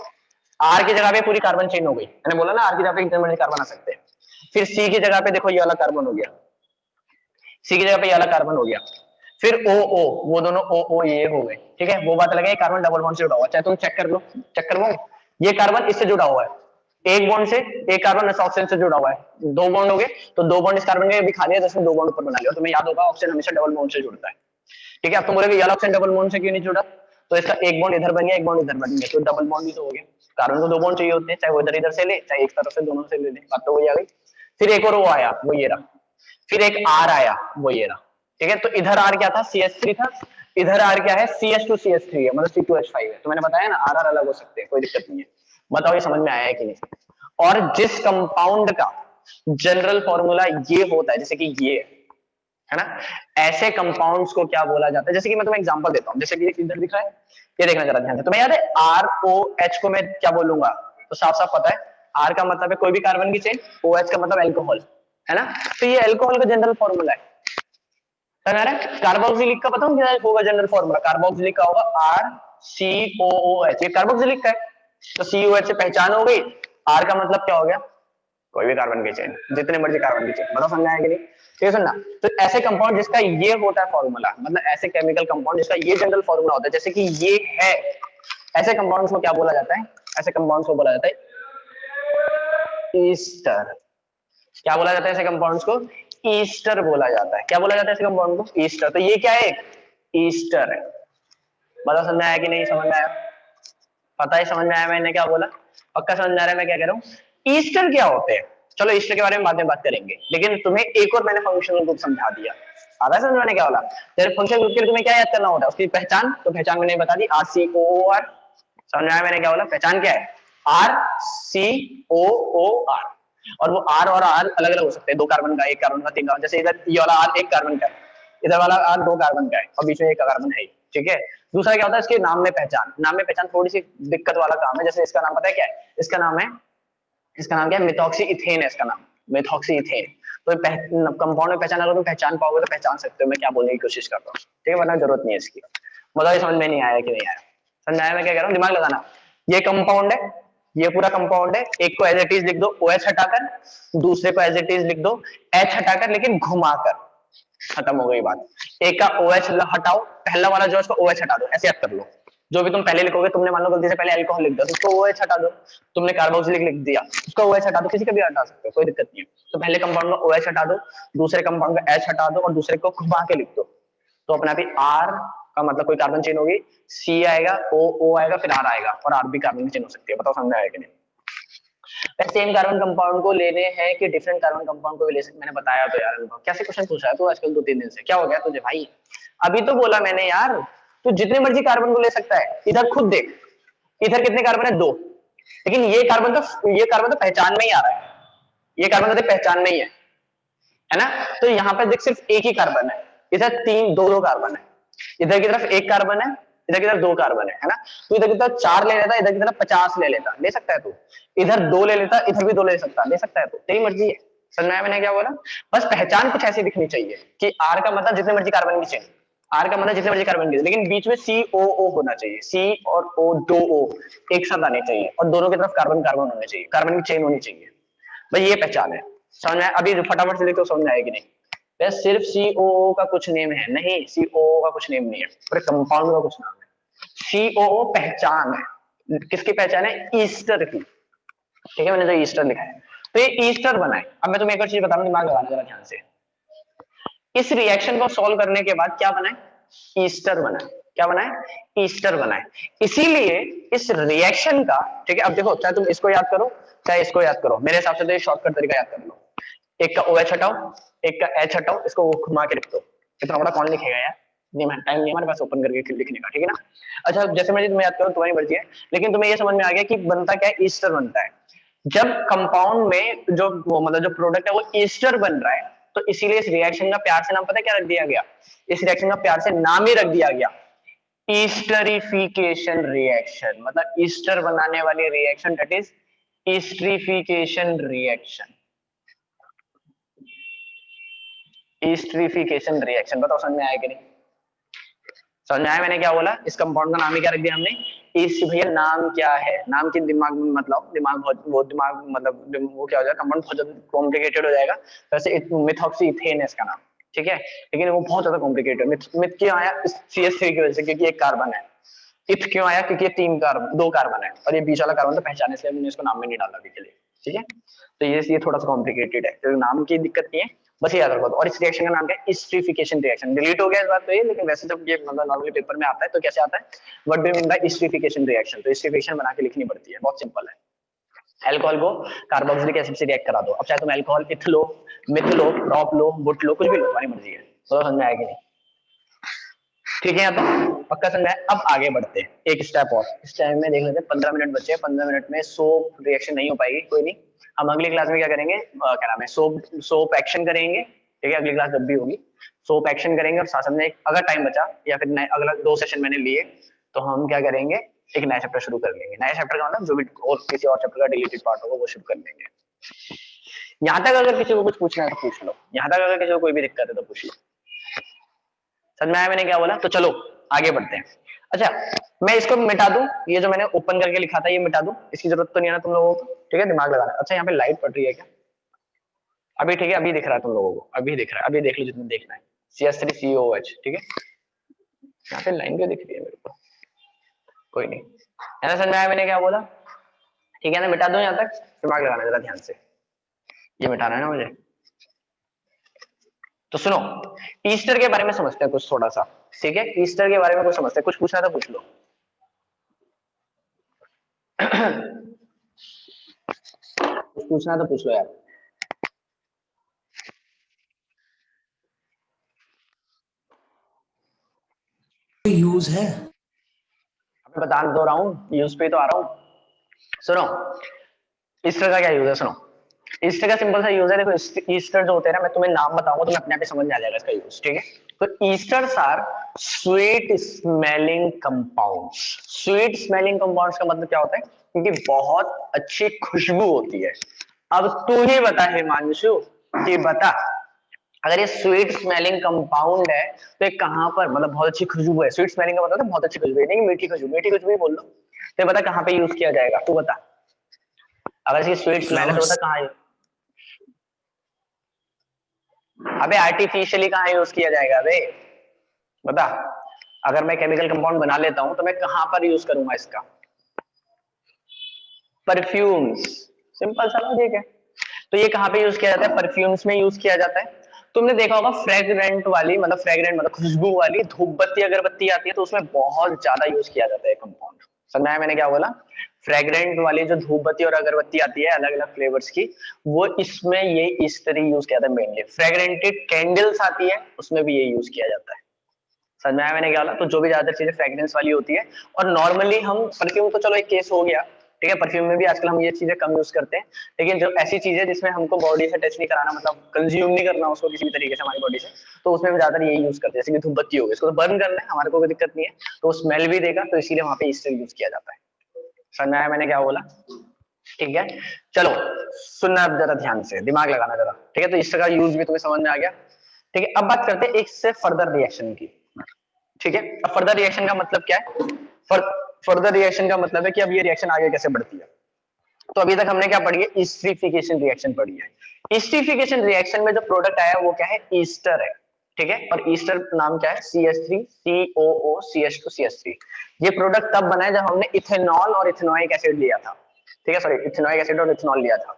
आर की जगह पे पूरी कार्बन चेन हो गई, मैंने बोला ना आर की जगह पे कितने मर्जी कार्बन आ सकते हैं। फिर सी की जगह पे देखो ये वाला कार्बन हो गया, सी की जगह पे ये वाला कार्बन हो गया, फिर ओ ओ, वो दोनों ओ ओ ये हो गए, ठीक है। वो बात अलग है, कार्बन डबल बॉन्ड से जुड़ा हुआ, चाहे तुम चेक कर लो, चेक करवाओ। ये कार्बन इससे जुड़ा हुआ है, एक बॉन्ड से, एक कार्बन इस ऑक्सीजन से जुड़ा हुआ है, 2 बॉन्ड हो गए, तो 2 बॉन्ड इस कार्बन के भी खा लिया, जिसमें 2 बॉन्ड ऊपर बना लिया। तुम्हें याद होगा ऑक्सीजन हमेशा डबल बॉन्ड से जुड़ता है, ठीक है। अब तुम बोलोगे ये ऑक्सीजन डबल बॉन्ड से क्यों नहीं जुड़ा? तो इसका एक बॉन्ड इधर बन गया, एक बॉन्ड इधर बन गया, तो डबल बॉन्ड भी तो हो गया। कार्बन को 2 बॉन्ड चाहिए होते हैं, चाहे वो इधर इधर से ले, चाहे एक तरफ से दोनों से ले ले, बात तो वही आ गई। फिर एक और वो आया, वो ये रहा, फिर एक आर आया, वो ये रहा, ठीक है। तो इधर आर क्या था? CH3 था, इधर आर क्या है? CH2CH3 है, मतलब C2H5 है। तो मैंने बताया ना आर आर अलग हो सकते हैं, कोई दिक्कत नहीं है। बताओ ये समझ में आया है कि नहीं? और जिस कंपाउंड का जनरल फॉर्मूला ये होता है, जैसे कि ये है ना, ऐसे कंपाउंड्स को क्या बोला जाता है? जैसे कि मैं तुम्हें एग्जांपल देता हूं, जैसे कि इधर दिख रहा है, ये देखना जरा ध्यान से। तुम्हें याद है ROH को मैं क्या बोलूंगा? तो साफ साफ पता है, आर का मतलब है कोई भी कार्बन की चेन, OH का मतलब एल्कोहल, है ना। तो ये एल्कोहल का जनरल फॉर्मूला है। कार्बोक्सिलिक का बताऊं क्या होगा जनरल फॉर्मूला? कार्बोक्सिलिक का होगा RCOOH, ये कार्बोक्सिलिक का है, तो COH से पहचान हो गई। आर का मतलब क्या हो गया? कोई भी कार्बन की चेन, जितने मर्जी कार्बन की चेन। बताओ समझ आया कि नहीं? ठीक है, सुनना। तो ऐसे कंपाउंड जिसका ये होता है फॉर्मूला, मतलब ऐसे केमिकल कंपाउंड जिसका ये जनरल फॉर्मूला होता है, जैसे कि ये है, ऐसे कंपाउंड्स को क्या बोला जाता है? ऐसे कंपाउंड्स को बोला जाता है ईस्टर। क्या बोला जाता है ऐसे कंपाउंड्स को? ईस्टर बोला जाता है। क्या बोला जाता है ऐसे कंपाउंड को? ईस्टर। तो ये क्या है? ईस्टर है। बताओ समझ में आया कि नहीं समझ में आया? पता है समझ में आया मैंने क्या बोला? पक्का समझ में आ रहा है मैं क्या कह रहा हूँ? ईस्टर क्या होते हैं? चलो ईस्टर के बारे में बाद में बात करेंगे, लेकिन तुम्हें एक और मैंने फंक्शनल ग्रुप समझा दिया। आता है समझ में क्या बोला? तेरे फंक्शनल ग्रुप के लिए तुम्हें क्या याद करना होता है? उसकी पहचान, तो पहचान मैंने बता दी, RCOOR। समझ में आया मैंने क्या बोला? पहचान क्या है? RCOOR। और वो आर और आर अलग अलग हो सकते हैं, 2 कार्बन का, 1 कार्बन का, 3 कार्बन। जैसे इधर ये वाला आर 1 कार्बन का है, इधर वाला आर 2 कार्बन का है, और बीच में 1 कार्बन है, ठीक है। दूसरा क्या होता है? इसके नाम में पहचान। नाम में पहचान थोड़ी सी दिक्कत वाला काम है। जैसे इसका नाम पता है क्या है? इसका नाम है, इसका नाम क्या है? मिथॉक्सी इथेन है इसका नाम, मिथॉक्सी इथेन। तो कंपाउंड में पहचान, अगर तुम पहचान पाओगे तो पहचान सकते हो मैं क्या बोलने की कोशिश कर रहा हूँ, ठीक है, वरना जरूरत नहीं है इसकी। मतलब ये समझ में नहीं आया कि नहीं आया? समझ में आया मैं क्या कह रहा हूँ? दिमाग लगाना। ये कंपाउंड है, ये पूरा कंपाउंड है, एक को एज इट इज लिख दो OH हटाकर, दूसरे को एज इट इज लिख दो H हटाकर, लेकिन घुमाकर। खत्म हो गई बात। एक का OH हटाओ, पहला वाला जो है उसको OH हटा दो, ऐसे याद कर लो। जो भी तुम पहले लिखोगे, तुमने मान लो गलती से पहले अल्कोहल लिख दिया तो उसको OH हटा दो, तुमने कार्बोक्सिलिक लिख दिया उसका OH हटा दो, किसी का भी हटा सकते हो, कोई दिक्कत नहीं है। तो पहले कंपाउंड का OH हटा दो, दूसरे कंपाउंड का H हटा दो, और दूसरे को घुमा के लिख दो, तो अपने आप ही R का मतलब कोई कार्बन चेन होगी, C आएगा, O आएगा, फिर R आएगा, और R भी कार्बन चेन हो सकती है। बताओ समझ में आया कि नहीं? सेम कार्बन कंपाउंड को लेने हैं कि डिफरेंट कार्बन कंपाउंड को भी ले सकते? मैंने बताया तो यार, कैसे क्वेश्चन पूछा है तू आजकल 2-3 दिन से? क्या हो गया तुझे भाई? अभी तो बोला मैंने यार, तू जितने मर्जी कार्बन को ले सकता है। इधर खुद देख, इधर कितने कार्बन है? 2। लेकिन ये कार्बन तो पहचान में ही आ रहा है, ये कार्बन तो पहचान में ही है ना। तो यहाँ पे देख सिर्फ एक ही कार्बन है, इधर 3 2 कार्बन है, इधर की तरफ 1 कार्बन है, इधर की तरफ 2 कार्बन है ना। तो इधर की तरफ 4 ले लेता, इधर की तरफ 50 ले लेता, ले सकता है तू। इधर 2 ले लेता, इधर भी 2 ले सकता है तू, तेरी मर्जी है। समझ में आया मैंने क्या बोला? बस पहचान कुछ ऐसी दिखनी चाहिए कि आर का मतलब जितने मर्जी कार्बन की चेन, आर का मतलब जितने मर्जी कार्बन की, लेकिन बीच में COO होना चाहिए, C और O, दो O एक साथ आने चाहिए और दोनों की तरफ कार्बन कार्बन होने चाहिए, कार्बन की चेन होनी चाहिए। भाई ये पहचान है, समझ में? अभी फटाफट से देखो समझ में आएगी नहीं। बस सिर्फ COO का कुछ नेम है नहीं, COO का कुछ नेम नहीं है, पूरे कंपाउंड का कुछ नाम है। COO पहचान है, किसकी पहचान है? ईस्टर की। ठीक है, मैंने जो ईस्टर लिखा है, तो ये ईस्टर बना है। अब मैं तुम्हें एक और चीज बता रहा हूं, दिमाग लगाना जरा ध्यान से। इस रिएक्शन को सॉल्व करने के बाद क्या बना है? ईस्टर बना है। क्या बना है? ईस्टर बना है। इसीलिए इस रिएक्शन का, ठीक है, अब देखो, चाहे तुम इसको याद करो चाहे इसको याद करो, मेरे हिसाब से तो ये शॉर्टकट तरीका याद कर लो। एक का OH हटाओ, एक का H हटाओ, इसको घुमा के लिख दो। इतना बड़ा कौन लिखेगा यार? नहीं, मैं टाइम नहीं हमारे पास ओपन करके लिखने का, ठीक है ना? अच्छा, जैसे मर्जी तुम्हें याद करो, तुम्हारी मर्जी है, लेकिन तुम्हें ये समझ में आ गया कि बनता क्या है? ईस्टर बनता है। जब कंपाउंड में जो मतलब जो प्रोडक्ट है वो ईस्टर बन रहा है, तो इसीलिए इस रिएक्शन का प्यार से नाम पता है क्या रख दिया गया? इस रिएक्शन का प्यार से नाम ही रख दिया गया ईस्टरिफिकेशन रिएक्शन। मतलब ईस्टर बनाने वाली reaction, that is esterification reaction. Esterification reaction, बताओ समझ में आया कि नहीं? समझ में आया मैंने क्या बोला? इस कंपाउंड का नाम ही क्या रख दिया हमने? इस भैया नाम क्या है? नाम की दिमाग में मतलब दिमाग बहुत दिमाग मतलब वो क्या हो जाएगा, कंपाउंड बहुत ज्यादा कॉम्प्लिकेटेड हो जाएगा। वैसे मिथॉक्सी इथेन है इसका नाम, ठीक है, लेकिन वो बहुत ज्यादा कॉम्प्लिकेटेड। मिथ क्यों आया? इस CH3 की वजह से, क्योंकि एक कार्बन है। इथ क्यों आया? क्योंकि ये दो कार्बन है और ये बीच वाला कार्बन तो पहचाने, इसलिए मैंने इसको नाम में नहीं डाला अभी के लिए, ठीक है। तो ये थोड़ा सा कॉम्प्लिकेटेड है, तो नाम की दिक्कत नहीं है, बस ये याद रखो। और इस रिएक्शन का नाम क्या है? Esterification reaction. डिलीट हो गया इस बात तो ये, लेकिन वैसे जब ये मतलब नॉर्मली पेपर में आता है तो कैसे आता है? What do you mean by esterification reaction? तो एस्टरिफिकेशन बना के लिखनी पड़ती है, बहुत सिंपल है। अल्कोहल को कार्बोक्सिलिक एसिड से रिएक्ट करा दो। अब चाहे तुम अल्कोहल इथ लो, मिथ लो, प्रॉप लो, बुट लो, कुछ भी लो, तुम्हारी मर्जी है। तो समझ में आएगी नहीं? ठीक है, यहाँ पे पक्का समझ में आया? अब आगे बढ़ते हैं एक स्टेप और। इस टाइम में देख लेते हैं, 15 मिनट बचे हैं, 15 मिनट में सोप रिएक्शन नहीं हो पाएगी, कोई नहीं। हम अगली क्लास में क्या करेंगे, क्या नाम है, सोप एक्शन करेंगे, ठीक है। अगली क्लास जब भी होगी सोप एक्शन करेंगे, और साथ में अगर टाइम बचा या फिर अगला 2 सेशन मैंने लिए, तो हम क्या करेंगे, एक नया चैप्टर शुरू कर लेंगे। नया चैप्टर का मतलब जो भी और किसी और चैप्टर का डिलीटेड पार्ट होगा वो शुरू कर लेंगे। यहाँ तक अगर किसी को कुछ पूछना है तो पूछ लो, यहाँ तक अगर किसी को कोई भी दिक्कत है तो पूछ लो। समझ में आया मैंने क्या बोला? तो चलो आगे बढ़ते हैं। अच्छा, मैं इसको मिटा दूं, ये जो मैंने ओपन करके लिखा था ये मिटा दूं, इसकी जरूरत तो नहीं है ना तुम लोगों को, ठीक है, दिमाग लगाना। अच्छा, यहाँ पे लाइट पड़ रही है क्या? अभी ठीक है, अभी दिख रहा है तुम लोगों को, अभी दिख रहा है, अभी देख लो जितना देखना है। CH3COOH, ठीक है। यहाँ पे लाइन क्यों दिख रही है मेरे को? कोई नहीं, है ना? समझ में आया मैंने क्या बोला? ठीक है ना, मिटा दूं यहाँ तक? दिमाग लगाना जरा ध्यान से, ये मिटाना है ना मुझे। तो सुनो, ईस्टर के बारे में समझते हैं कुछ थोड़ा सा, ठीक है। ईस्टर के बारे में कुछ समझते हैं, कुछ पूछना तो पूछ लो। कुछ पूछना तो पूछ लो यार। यूज है, मैं बता दो रहा हूँ, यूज पे तो आ रहा हूँ। सुनो, ईस्टर का क्या यूज है, सुनो। ईस्टर का सिंपल सा यूज है, देखो ईस्टर जो होते हैं ना, मैं तुम्हें नाम बताऊंगा तो मैं अपने आप ही समझ में आ जाएगा इसका यूज, ठीक है। तो esters are sweet smelling compounds. Sweet smelling compounds का मतलब क्या होता है? क्योंकि बहुत अच्छी खुशबू होती है। अब तू ही बता हिमांशु, कि बता, अगर ये स्वीट स्मेलिंग कंपाउंड है तो ये कहाँ पर, मतलब बहुत अच्छी खुशबू है, स्वीट स्मेलिंग का मतलब है बहुत अच्छी खुशबू है, नहीं मीठी खुशबू, मीठी खुशबू ही बोल लो। तो बता कहाँ पे यूज किया जाएगा, तू बता। अगर इसकी स्वीट स्मेल है तो बता फ्लावर्स, कहाँ? अबे आर्टिफिशियली कहाँ यूज किया जाएगा बे, बता। अगर मैं केमिकल कंपाउंड बना लेता हूं तो मैं कहां पर यूज करूंगा इसका? परफ्यूम्स, सिंपल सा लॉजिक है। तो ये कहां पे यूज किया जाता है? परफ्यूम्स में यूज किया जाता है। तुमने देखा होगा फ्रेग्रेंट वाली, मतलब फ्रेग्रेंट मतलब खुशबू वाली धूप बत्ती अगरबत्ती आती है तो उसमें बहुत ज्यादा यूज किया जाता है कंपाउंड। समझाया मैंने क्या बोला? फ्रेग्रेंट वाली जो धूप बत्ती और अगरबत्ती आती है अलग अलग फ्लेवर्स की, वो इसमें ये इस तरह यूज किया जाता है मेनली। फ्रेग्रेंटेड कैंडल्स आती है उसमें भी ये यूज किया जाता है। समझ में आया मैंने क्या बोला? तो जो भी ज्यादातर चीजें फ्रेग्रेंस वाली होती है, और नॉर्मली हम परफ्यूम तो चलो एक केस हो गया, ठीक है, परफ्यूम में भी आजकल हम ये चीजें कम यूज करते हैं। लेकिन जो ऐसी चीजें जिसमें हमको बॉडी से टच नहीं कराना, मतलब कंज्यूम नहीं करना उसको किसी भी तरीके से हमारी बॉडी से, तो उसमें भी ज्यादातर यही यूज करते हैं। जैसे कि धूप बत्ती हो गई, इसको तो बर्न करना है, हमारे को कोई दिक्कत नहीं है, तो स्मेल भी देगा, तो इसीलिए वहां पे ईस्टर यूज किया जाता है। समझ में आया मैंने क्या बोला? ठीक है, चलो सुनना अब जरा ध्यान से, दिमाग लगाना जरा, ठीक है। तो ईस्टर का यूज भी तुम्हें समझ में आ गया, ठीक है। अब बात करते हैं एक से फर्दर रिएक्शन की। ठीक है। अब फर्दर रिएक्शन का मतलब क्या है? फर्दर रिएक्शन का मतलब है कि अब ये रिएक्शन आगे कैसे बढ़ती है। तो अभी तक हमने क्या पढ़ी है? ईस्टरिफिकेशन रिएक्शन पढ़ी है। ईस्टरिफिकेशन रिएक्शन में जो प्रोडक्ट आया वो क्या है? ईस्टर है। ठीक है, और ईस्टर नाम क्या है? CH3 COO CH2 CH3। ये प्रोडक्ट तब बना है जब हमने इथेनॉल और इथेनोइक एसिड लिया था। ठीक है, सॉरी, इथेनोइक एसिड और इथेनॉल लिया था।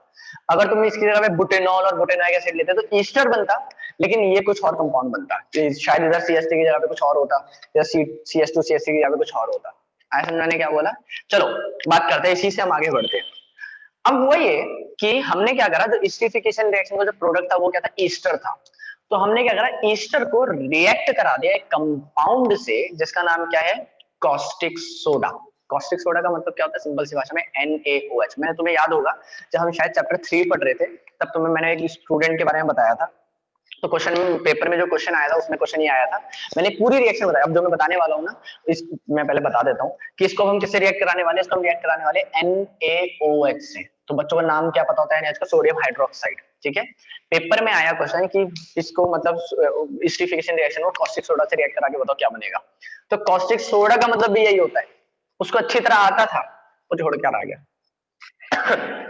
अगर तुम इसकी जगह पे बुटेनॉल और बुटेनोइक एसिड लेते तो ईस्टर बनता, लेकिन ये कुछ और कंपाउंड बनता। शायद इधर CH3 की जगह पे कुछ और होता, या CH2 CH3 की जगह पे कुछ और होता। आया समझ मैंने क्या बोला? चलो बात करते हैं, इसी से हम आगे बढ़ते हैं। अब वो ये कि हमने क्या करा, जो एस्टरिफिकेशन रिएक्शन का जो प्रोडक्ट था वो क्या था? ईस्टर था। तो हमने क्या करा? ईस्टर को रिएक्ट करा दिया एक कंपाउंड से जिसका नाम क्या है? Caustic soda. कॉस्टिक सोडा का मतलब क्या होता है? सिंपल सी भाषा में NaOH। मैंने, तुम्हें याद होगा जब हम शायद चैप्टर 3 पढ़ रहे थे तब तुम्हें मैंने एक स्टूडेंट के बारे में बताया था। तो क्वेश्चन पेपर में जो क्वेश्चन आया था उसमें क्वेश्चन ये आया था, मैंने पूरी रिएक्शन बताया। अब जो मैं बताने वाला हूँ ना, इस मैं पहले बता देता हूँ कि इसको हम किससे रिएक्ट कराने वाले हैं। इसको हम रिएक्ट कराने वाले NaOH से। तो बच्चों का नाम क्या पता होता है? NaOH का सोडियम हाइड्रोक्साइड। ठीक है, पेपर में आया क्वेश्चन कि इसको मतलब एस्टरिफिकेशन रिएक्शन को कॉस्टिक सोडा से रिएक्ट करा के बताओ क्या बनेगा। तो कॉस्टिक सोडा का मतलब भी यही होता है। उसको अच्छी तरह आता था, वो छोड़ के आ गया।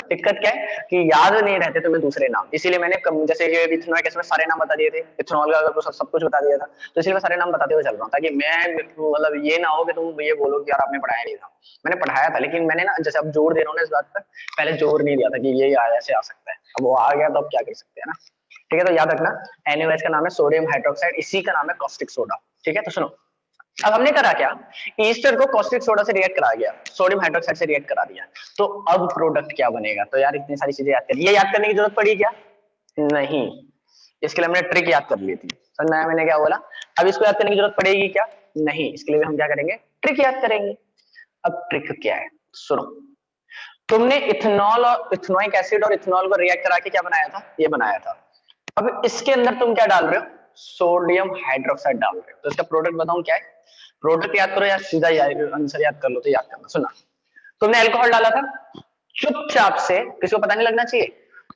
दिक्कत क्या है कि याद नहीं रहते तुम्हें दूसरे नाम, इसीलिए मैंने जैसे ये इथेनॉल के सारे नाम बता दिए थे, इथेनॉल का तो सब कुछ बता दिया था, तो इसलिए मैं सारे नाम बताते हुए चल रहा हूँ ताकि मैं मतलब ये ना हो कि तुम ये बोलो कि यार आपने पढ़ाया नहीं था। मैंने पढ़ाया था, लेकिन मैंने ना जैसे अब जोर दे रहा हूँ ना इस बात पर, पहले जोर नहीं दिया था कि ये ऐसे आ सकता है। अब वो आ गया तो अब क्या कर सकते हैं ना। ठीक है, तो याद रखना NaOH का नाम है सोडियम हाइड्रोक्साइड, इसी का नाम है कॉस्टिक सोडा। ठीक है, तो सुनो, अब हमने करा क्या? ईस्टर को कॉस्टिक सोडा से रिएक्ट करा गया, सोडियम हाइड्रोक्साइड से रिएक्ट करा दिया। तो अब प्रोडक्ट क्या बनेगा? तो यार इतनी सारी चीजें याद करिए, ये याद करने की जरूरत पड़ी क्या? नहीं, इसके लिए हमने ट्रिक याद कर ली थी। समझ में आया मैंने क्या बोला? अब इसको याद करने की जरूरत पड़ेगी क्या? नहीं, इसके लिए हम क्या करेंगे? ट्रिक याद करेंगे। अब ट्रिक क्या है? सुनो, तुमने इथेनॉल और इथेनोइक एसिड और इथेनॉल को रिएक्ट करा के क्या बनाया था? ये बनाया था। अब इसके अंदर तुम क्या डाल रहे हो? सोडियम हाइड्रोक्साइड डाल रहे हो। तो इसका प्रोडक्ट बताऊं क्या है? प्रोडक्ट याद करो या सीधा आंसर याद कर लो। तो याद करना, सुना, तुमने अल्कोहल डाला था, चुपचाप से, किसी को पता नहीं लगना चाहिए,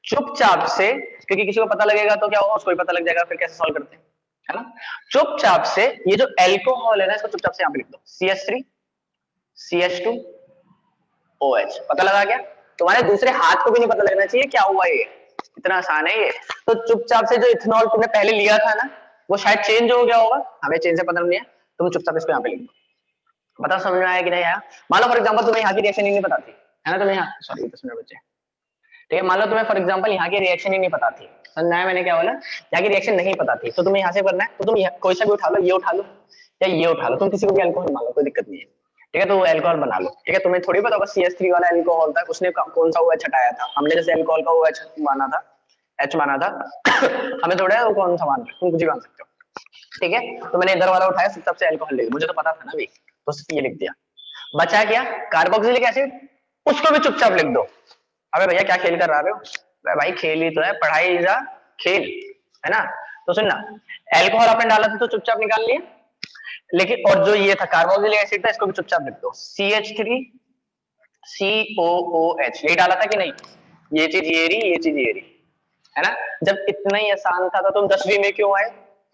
चुपचाप से, क्योंकि किसी को पता लगेगा तो क्या होगा? उसको भी पता लग जाएगा, फिर कैसे सॉल्व करते हैं, है ना? चुपचाप से ये जो अल्कोहल है ना, इसको चुपचाप से यहां पे लिख दो, CH3 CH2 OH। पता लगा क्या? तुम्हारे दूसरे हाथ को भी नहीं पता लगना चाहिए क्या हुआ ये, इतना आसान है ये। तो चुपचाप से जो इथेनॉल तुमने पहले लिया था ना, वो शायद चेंज हो गया होगा, हमें चेंज से पता नहीं है, तुम चुपचाप इसको यहाँ पे लिख दो। बता समझ में आया कि नहीं आया? मान लो फॉर एग्जांपल तुम्हें यहाँ की रिएक्शन ही नहीं पता थी, है ना? तुम्हें यहाँ, सॉरी 10 मिनट बचे। ठीक है, मान लो तुम्हें फॉर एग्जांपल यहाँ की रिएक्शन ही नहीं पता थी, समझ में आया मैंने क्या बोला? यहाँ की रिएक्शन नहीं पता थी, तो तुम्हें यहाँ से करना है, तो तुम कोई सा भी उठा लो, ये उठा लो या ये उठा लो, तुम किसी को भी अल्कोहल मान लो, कोई दिक्कत नहीं है। ठीक है, तो वो अल्कोहल बना लो। ठीक है, तुम्हें थोड़ी पता होगा CH3 वाला अल्कोहल था, उसने कौन सा OH हटाया था। हमने जैसे अल्कोहल का OH माना था, H माना था, हमें थोड़ा है वो कौन सा मानना है, तुम कुछ भी मान सकते हो। ठीक है, तो मैंने इधर वाला उठाया, सबसे अल्कोहल लिख, मुझे तो पता था ना भी, तो सिर्फ ये लिख दिया। बचा क्या? कार्बोक्सिलिक एसिड, उसको भी चुपचाप लिख दो। अबे भैया क्या खेल कर रहे हो? भाई खेल ही तो है, पढ़ाई इज अ खेल, है ना? तो सुनना, अल्कोहल आपने डाला था तो चुपचाप निकाल लिया, लेकिन और जो ये था कार्बोक्सिलिक एसिड था, इसको भी चुपचाप लिख दो, CH3 COOH। यही डाला था कि नहीं? ये चीज ये रही, ये चीज ये रही, है ना? जब इतना ही आसान था तो तुम 10वीं में क्यों आए,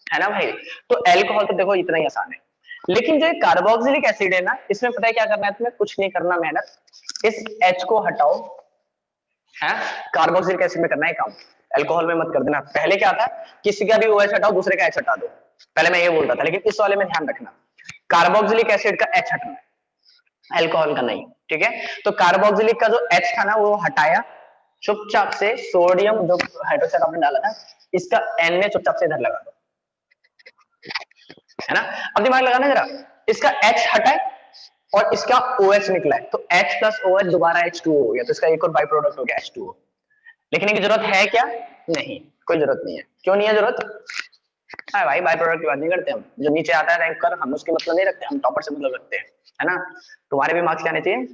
है ना भाई? तो अल्कोहल तो देखो इतना ही आसान है, लेकिन जो कार्बोक्सिलिक एसिड है ना, इसमें पता है क्या करना है तुम्हें? कुछ नहीं करना, मेहनत, इस H को हटाओ, है, कार्बोक्सिलिक एसिड में करना है काम, अल्कोहल में मत कर देना। पहले क्या था, किसी का भी OH हटाओ, दूसरे का H हटा दो, पहले मैं ये बोलता था, लेकिन इस वाले में ध्यान रखना, कार्बोक्सिलिक एसिड का H हटना है, अल्कोहल का नहीं। ठीक है, तो कार्बोक्सिलिक का जो H था ना वो हटाया, चुपचाप से सोडियम जो हाइड्रोक्साइड आपने डाला था, इसका N में चुपचाप से इधर लगा दो, है ना? अब दिमाग लगाना जरा, इसका H हटाए और इसका OH निकला है, तो H प्लस OH दोबारा H2O हो गया, तो इसका एक और बाई प्रोडक्ट हो गया H2O। लिखने की जरूरत है क्या? नहीं, कोई जरूरत नहीं है। क्यों नहीं है जरूरत? हाँ भाई, बाय प्रोडक्ट की बात नहीं करते हम, जो नीचे आता है रैंक कर, हम उसके मतलब नहीं रखते, हम टॉपर से मतलब रखते हैं, है ना? तुम्हारे भी मार्क्स आने चाहिए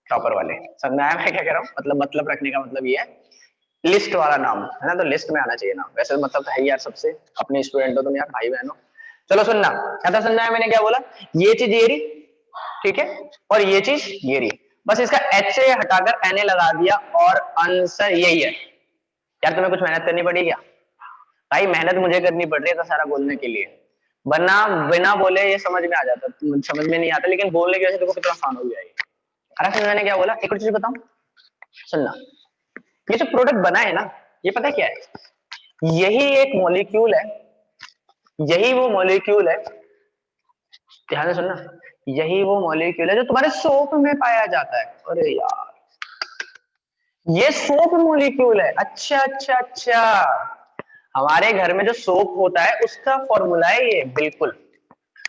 टॉपर वाले, समझ में आया मैं क्या कह रहा हूँ? मतलब रखने का मतलब ये है, लिस्ट वाला नाम, है ना? तो लिस्ट में आना चाहिए नाम, वैसे मतलब तो है ही यार, सबसे अपने स्टूडेंट हो तुम यार, भाई बहनों। चलो सुनना, क्या था समझाया मैंने क्या बोला? ये चीज ये रही, ठीक है, और ये चीज ये रही, बस इसका H से हटाकर Na लगा दिया और आंसर यही है। यार तुम्हें कुछ मेहनत करनी पड़ी क्या? भाई मेहनत मुझे करनी पड़ रही है तो सारा बोलने के लिए, वरना बिना बोले ये समझ में आ जाता, समझ में नहीं आता, लेकिन बोलने की वजह से देखो कितना आसान हो गया ये। अरे फिर मैंने क्या बोला, एक और चीज बताऊं, सुनना। ये जो प्रोडक्ट बना है ना, ये पता है क्या है, यही एक मॉलिक्यूल है, यही वो मॉलिक्यूल है, ध्यान से सुनना, यही वो मॉलिक्यूल है जो तुम्हारे सोप में पाया जाता है। अरे यार, ये सोप मॉलिक्यूल है। अच्छा अच्छा अच्छा, हमारे घर में जो सोप होता है उसका फॉर्मूला है ये, बिल्कुल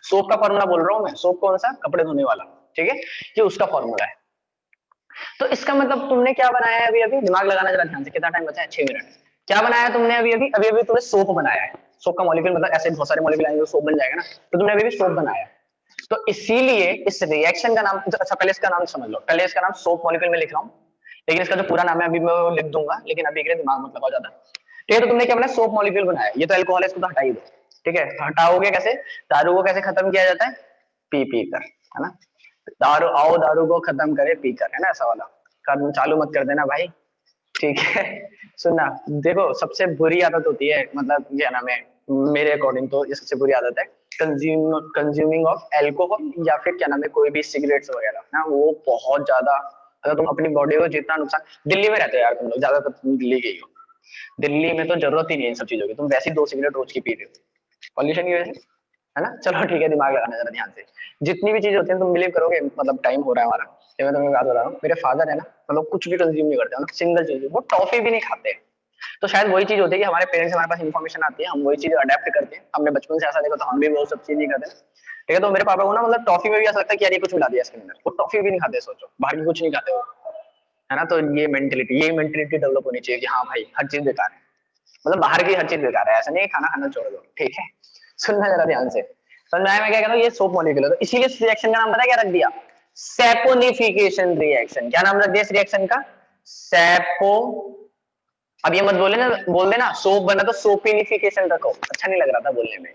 सोप का फॉर्मूला बोल रहा हूं मैं। सोप कौन सा, कपड़े धोने वाला, ठीक है, ये उसका फॉर्मूला है। तो इसका मतलब तुमने क्या बनाया है अभी अभी, दिमाग लगाना जरा ध्यान से, कितना टाइम बचा है, 6 मिनट। क्या बनाया तुमने अभी अभी, अभी अभी तुमने सोप बनाया है। सोप का मॉलिक्यूल मतलब ऐसे बहुत सारे मॉलिक्यूल आएंगे, सोप बन जाएगा ना, तो तुमने अभी भी सोप बनाया है। तो इसीलिए इस रिएक्शन का नाम, अच्छा पहले इसका नाम समझ लो, पहले इसका नाम सोप मॉलिक्यूल में लिख रहा हूँ, लेकिन इसका जो पूरा नाम है अभी मैं वो लिख दूंगा, लेकिन अभी के लिए दिमाग मत लगाओ ज्यादा। ठीक है, तो तुमने क्या बनाया, सोप मॉलिक्यूल बनाया। ये तो अल्कोहल है, इसको तो हटा ही दो। ठीक है, हटाओगे कैसे, दारू को कैसे खत्म किया जाता है, पी पी कर, है ना। दारू आओ दारू को खत्म करे पी कर, है ना, ऐसा वाला। कर चालू मत कर देना भाई, ठीक है। सुनना, देखो सबसे बुरी आदत होती है, मतलब क्या नाम है, मेरे अकॉर्डिंग तो ये सबसे बुरी आदत है, कंज्यूमिंग ऑफ एल्कोहल, या फिर क्या नाम है कोई भी सिगरेट्स वगैरह ना, वो बहुत ज्यादा, अगर तुम अपनी बॉडी को जितना नुकसान, दिल्ली में रहते हो यार तुम लोग, ज्यादातर तुम दिल्ली के ही हो, दिल्ली में तो जरूरत ही नहीं है इन सब चीजों की, तुम वैसे ही 2 सिगरेट रोज की पी रहे हो पॉल्यूशन की वजह से, है ना। चलो ठीक है, दिमाग लगाना जरा ध्यान से। जितनी भी चीजें होती हैं तुम बिलीव करोगे, मतलब टाइम हो रहा है हमारा, ये मैं तुम्हें बात बता रहा हूँ, मेरे फादर है ना, मतलब कुछ भी कंज्यूम नहीं करते, मतलब सिंगल चीज, वो टॉफी भी नहीं खाते। तो शायद वही चीज होती है कि हमारे पेरेंट्स, हमारे पास इन्फॉर्मेशन आती है, हम वही चीज अडेप्ट करते हैं, हमने बचपन से ऐसा देखा तो हम भी वो सब चीज नहीं करते। ठीक है, तो मेरे पापा को ना मतलब टॉफी में भी ऐसा लगता है कि यार ये कुछ मिला दिया इसके अंदर, वो टॉफी भी नहीं खाते, सोचो बाहर की कुछ नहीं खाते वो, है ना। तो ये मेंटेलिटी डेवलप होनी चाहिए कि हाँ भाई हर चीज बेकार है, मतलब बाहर की हर चीज बेकार है, ऐसा नहीं, खाना खाना छोड़ दो, ठीक है। सुनना जरा ध्यान से, समझ में आया मैं क्या कह रहा हूँ, ये सोप मॉलिक्यूल है, तो इसीलिए इस रिएक्शन का नाम पता है क्या रख दिया, सैपोनिफिकेशन रिएक्शन। क्या नाम रख दिया इस रिएक्शन का, सैपो, अब ये मत बोले ना, बोल देना सोप बना तो सोपिनिफिकेशन रखो, अच्छा नहीं लग रहा था बोलने में,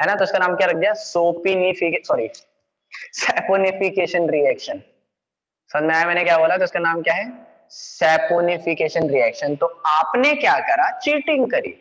है ना। तो इसका नाम क्या रख दिया, सोपिनिफिकेशन, सॉरी सैपोनिफिकेशन रिएक्शन। समझ में आया मैंने क्या बोला, तो इसका नाम क्या है, सैपोनिफिकेशन रिएक्शन। तो आपने क्या करा, चीटिंग करी,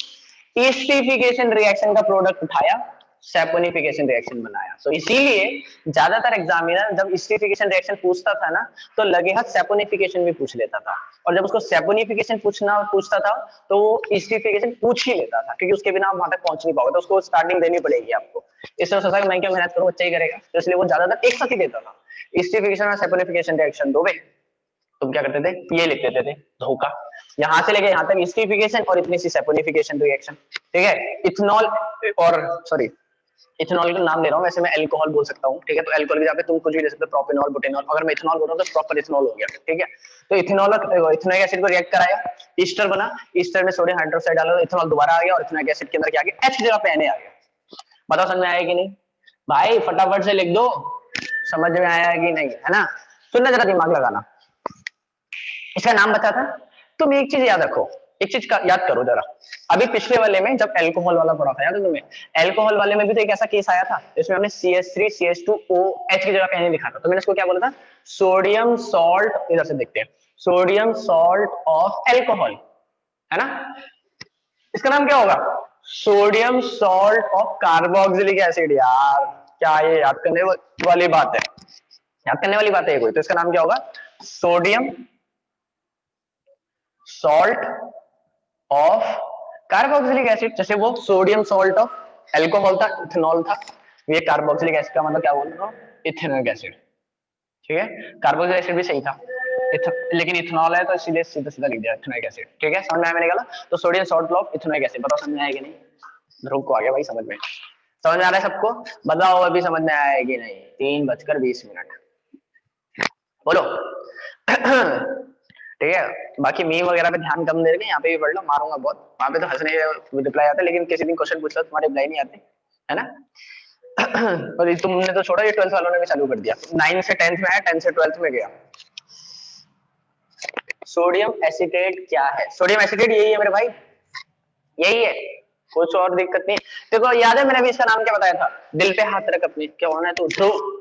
एस्टिफिकेशन रिएक्शन का प्रोडक्ट उठाया, सैपोनिफिकेशन रिएक्शन बनाया। तो इसीलिए ज्यादातर एग्जामिनर जब एस्टिफिकेशन रिएक्शन पूछता था ना, तो लगे हाथ सैपोनिफिकेशन भी पूछ लेता था, और जब उसको सैपोनिफिकेशन पूछता था तो वो एस्टिफिकेशन पूछ ही लेता था, क्योंकि उसके बिना आप वहां तक पहुंच नहीं पाओगे, तो उसको स्टार्टिंग देनी पड़ेगी आपको। इससे सोचा कि मैं क्या मेहनत करूं, बच्चा ही करेगा, तो इसलिए वो ज्यादातर एक साथ ही देता था, एस्टिफिकेशन और सैपोनिफिकेशन रिएक्शन दोगे। तुम क्या करते थे, ये लिख देते थे, धोखा, यहां से लेके यहां तक एस्टिफिकेशन और इतनी सी सैपोनिफिकेशन रिएक्शन, ठीक है। इथेनॉल, और सॉरी, इथेनॉल का नाम ले रहा हूँ, वैसे मैं अल्कोहल बोल सकता हूँ, ठीक है। तो अल्कोहल की जगह पे तुम कुछ भी ले सकते हो, प्रोपेनॉल, बुटेनॉल, अगर मैं इथेनॉल बोल रहा हूँ तो प्रॉपर इथेनॉल हो गया, ठीक है। तो इथेनॉल और इथेनॉइक एसिड को रिएक्ट कराया, ईस्टर बना, ईस्टर में सोडियम हाइड्रोक्साइड डाला, इथेनॉल दोबारा आ गया, और इथेनॉइक एसिड के अंदर क्या आ गया, एच जगह पे Na आ गया। बताओ समझ में आया कि नहीं, भाई फटाफट से लिख दो, समझ में आया कि नहीं, है ना। सुनना जरा, दिमाग लगाना, इसका नाम बता था। तुम एक चीज याद रखो, एक चीज का याद करो जरा, अभी पिछले वाले में जब अल्कोहल वाला पढ़ा था याद है तुम्हें, अल्कोहल वाले में भी तो एक ऐसा केस आया था जिसमें हमने CH3 CH2OH की जगह पे Na लिखा था, तो मैंने इसको क्या बोला था, सोडियम सॉल्ट, इधर से देखते हैं, सोडियम सॉल्ट ऑफ अल्कोहल, है ना। इसका नाम क्या होगा, sodium salt of carboxylic acid. यार क्या ये याद करने वाली बात है, याद करने वाली बात है कोई, तो इसका नाम क्या होगा, sodium salt of carboxylic acid. जैसे वो सोडियम सॉल्ट ऑफ एल्कोहल था, इथेनॉल था, ये कार्बोक्सिलिक एसिड का मतलब क्या बोल रहा हूँ, इथेनॉइक एसिड, ठीक है। कार्बोक्सिलिक एसिड भी सही था, लेकिन इथेनॉल है तो इसीलिए सीधा सीधा लिख दिया इथेनॉइक एसिड, ठीक है। समझ में आया मैंने कहा, तो sodium salt of ethanoic acid, बताओ समझ में आया कि नहीं, ध्रुव को आ गया भाई समझ में, समझ में आ रहा है सबको, बताओ अभी समझ में आया कि नहीं, 3:20 बोलो। ठीक है, बाकी मीम वगैरह पे ध्यान कम दे रहे, यहाँ पे भी पढ़ लो, मारूंगा बहुत, वहां पे तो हंसने रिप्लाई आता है, लेकिन किसी दिन क्वेश्चन पूछ लो तुम्हारे रिप्लाई नहीं आते, है ना। और तुमने तो छोड़ा, ये 12th वालों ने भी चालू कर दिया, 9 से 10th में आया, 10 से 12th में गया। सोडियम एसिटेट क्या है, सोडियम एसिटेट यही है मेरे भाई, यही है, कुछ और दिक्कत नहीं। देखो याद है मैंने भी इसका नाम क्या बताया था, दिल पे हाथ रख अपने, क्या होना है तो ध्रुव,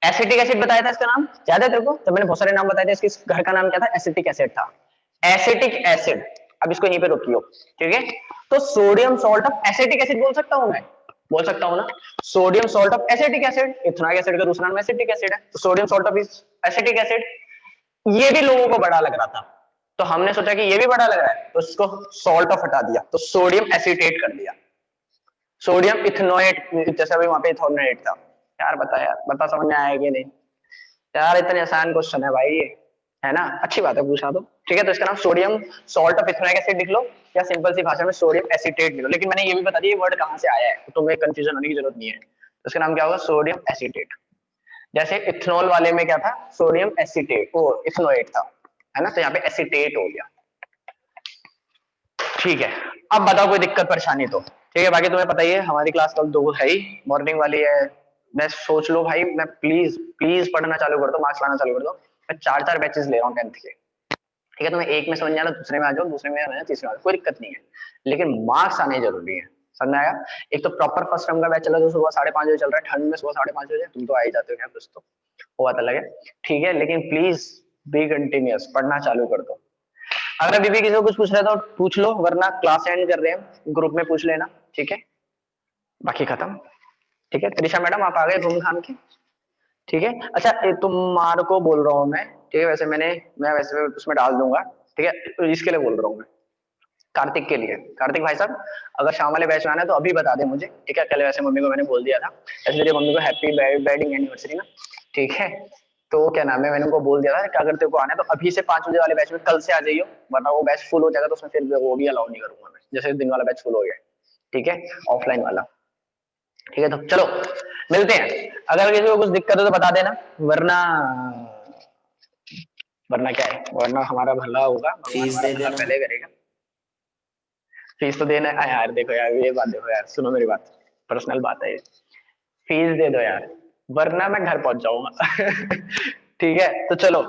एसिटिक एसिड बताया था इसका नाम, याद है तेरे को, तो मैंने बहुत सारे नाम बताए थे, इसके घर का नाम क्या था, एसिटिक एसिड था, एसिटिक एसिड। अब इसको यहीं पे रोकियो, ठीक है। तो sodium salt of acetic acid बोल सकता हूं मैं, बोल सकता हूँ ना, sodium salt of acetic acid, ethanoic acid का दूसरा नाम एसिटिक एसिड है, तो sodium salt of acetic acid. ये भी लोगों को बड़ा लग रहा था, तो हमने सोचा कि ये भी बड़ा लग रहा है, तो इसको सॉल्ट ऑफ हटा दिया, तो सोडियम एसिटेट कर दिया, सोडियम इथेनोएट, जैसे अभी वहां पे इथेनोएट था। यार बता, यार बता समझ में आया कि नहीं? यार इतने आसान क्वेश्चन है भाई ये, है ना, अच्छी बात है पूछा तो। ठीक है, तो इसका नाम sodium salt of ethanoic acid लिख लो, या सिंपल सी भाषा में सोडियम एसिटेट लिख लो, लेकिन मैंने ये भी बता दिया ये वर्ड कहां से आया है, तो तुम्हें कंफ्यूजन होने की जरूरत नहीं है। तो इसका नाम क्या होगा, सोडियम एसिटेट। जैसे इथेनॉल वाले में क्या था, सोडियम एसिटेट, वो इथेनोएट था, है ना, तो यहाँ पे एसिटेट हो गया। ठीक है, अब बताओ कोई दिक्कत परेशानी तो। ठीक है, बाकी तुम्हें पता ही है हमारी क्लास कल 2 है ही, मॉर्निंग वाली है। मैं सोच लो भाई, मैं प्लीज प्लीज पढ़ना चालू कर दो, मार्क्स लाना चालू कर दो। मैं 4 बैचेस ले रहा हूँ 10th के। ठीक है, तुम्हें एक में समझ नहीं आ रहा, दूसरे में आ जाओ, दूसरे में आ जाओ, तीसरे में आ जाओ, कोई दिक्कत नहीं है, लेकिन मार्क्स आने जरूरी है। समझ में आया? एक तो प्रॉपर फर्स्ट टर्म का बैच चला जो सुबह 5:30 बजे चल रहा है, ठंड में सुबह 5:30 बजे, तुम तो आ ही जाते हो क्या कुछ तो, वो बात अलग है। ठीक है, लेकिन प्लीज बी कंटिन्यूअस, पढ़ना चालू कर दो। अगर अभी भी किसी को कुछ पूछ रहे तो पूछ लो, वरना क्लास एंड कर रहे हैं, ग्रुप में पूछ लेना। ठीक है, बाकी खत्म। ठीक है, त्रिशा मैडम आप आ गए घूम घाम के। ठीक है, अच्छा तुम्हारे को बोल रहा हूँ मैं, ठीक है, वैसे मैं वैसे उसमें डाल दूंगा। ठीक है, तो इसके लिए बोल रहा हूँ मैं, कार्तिक के लिए। कार्तिक भाई साहब, अगर शाम वाले बैच में आना है तो अभी बता दे मुझे। ठीक है, कल वैसे मम्मी को मैंने बोल दिया था, ऐसे मेरी मम्मी को हैप्पी वेडिंग एनिवर्सरी ना। ठीक है, तो क्या नाम है, मैंने उनको बोल दिया था कि अगर तेरे को आना है तो अभी से 5 बजे वाले बैच में कल से आ जाइयो, वरना वो बैच फुल हो जाएगा तो उसमें फिर वो भी अलाउ नहीं करूंगा मैं, जैसे दिन वाला बैच फुल हो गया। ठीक है, ऑफलाइन वाला। ठीक है, तो चलो मिलते हैं। अगर किसी को कुछ दिक्कत है तो बता देना, वरना वरना क्या है, वरना हमारा भला होगा, भगवान फीस हमारा दे भला देना। पहले करेगा। फीस तो देना है यार, देखो यार ये बात देखो यार, सुनो मेरी बात, पर्सनल बात है ये, फीस दे दो यार, वरना मैं घर पहुंच जाऊंगा। ठीक है, तो चलो